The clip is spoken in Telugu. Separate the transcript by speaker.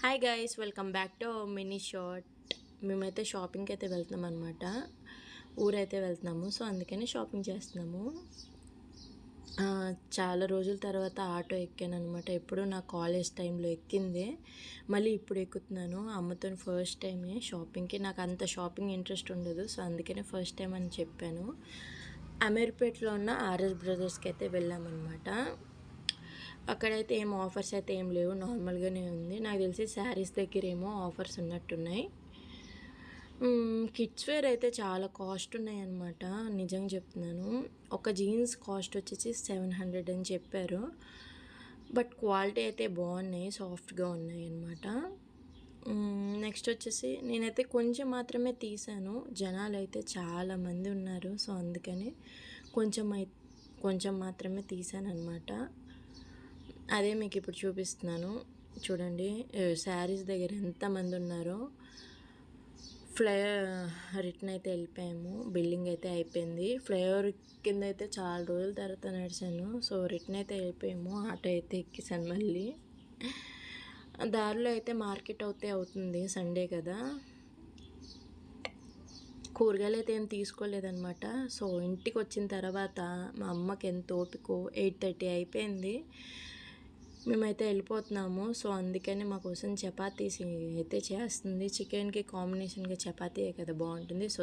Speaker 1: Hi guys, welcome back to mini short. మేమైతే షాపింగ్కి అయితే వెళ్తున్నాం అనమాట. ఊరైతే వెళ్తున్నాము, సో అందుకని షాపింగ్ చేస్తున్నాము. చాలా రోజుల తర్వాత ఆటో ఎక్కాను అనమాట. ఎప్పుడు నా కాలేజ్ టైంలో ఎక్కిందే, మళ్ళీ ఇప్పుడు ఎక్కుతున్నాను. అమ్మతో ఫస్ట్ టైమే షాపింగ్కి. నాకు అంత షాపింగ్ ఇంట్రెస్ట్ ఉండదు, సో అందుకనే ఫస్ట్ టైం అని చెప్పాను. అమీర్పేటలో ఉన్న ఆర్ఎస్ బ్రదర్స్కి అయితే వెళ్ళామన్నమాట. అక్కడైతే ఏం ఆఫర్స్ అయితే ఏం లేవు, నార్మల్గానే ఉంది. నాకు తెలిసి శారీస్ దగ్గర ఏమో ఆఫర్స్ ఉన్నట్టున్నాయి. కిడ్స్ వేర్ అయితే చాలా కాస్ట్ ఉన్నాయి అన్నమాట, నిజంగా చెప్తున్నాను. ఒక జీన్స్ కాస్ట్ వచ్చేసి 700 అని చెప్పారు, బట్ క్వాలిటీ అయితే బాగున్నాయి, సాఫ్ట్గా ఉన్నాయి అన్నమాట. నెక్స్ట్ వచ్చేసి నేనైతే కొంచెం మాత్రమే తీసాను, జనాలు అయితే చాలామంది ఉన్నారు, సో అందుకని కొంచెం మాత్రమే తీసాను అనమాట. అదే మీకు ఇప్పుడు చూపిస్తున్నాను చూడండి. శారీస్ దగ్గర ఎంతమంది ఉన్నారో. రిటర్న్ అయితే వెళ్ళిపోయాము, బిల్డింగ్ అయితే అయిపోయింది. ఫ్లైఓవర్ కింద అయితే చాలా రోజుల తర్వాత నడిచాను, సో రిటర్న్ అయితే వెళ్ళిపోయాము. ఆటో అయితే ఎక్కేసాను మళ్ళీ. దారిలో అయితే మార్కెట్ అవుతుంది, సండే కదా. కూరగాయలు అయితే ఏం తీసుకోలేదన్నమాట. సో ఇంటికి వచ్చిన తర్వాత మా అమ్మకి ఎంత ఓపికో, 8:30 అయిపోయింది. మేమైతే వెళ్ళిపోతున్నాము, సో అందుకని మా కోసం చపాతీస్ అయితే చేస్తుంది. చికెన్కి కాంబినేషన్గా చపాతీయే కదా బాగుంటుంది. సో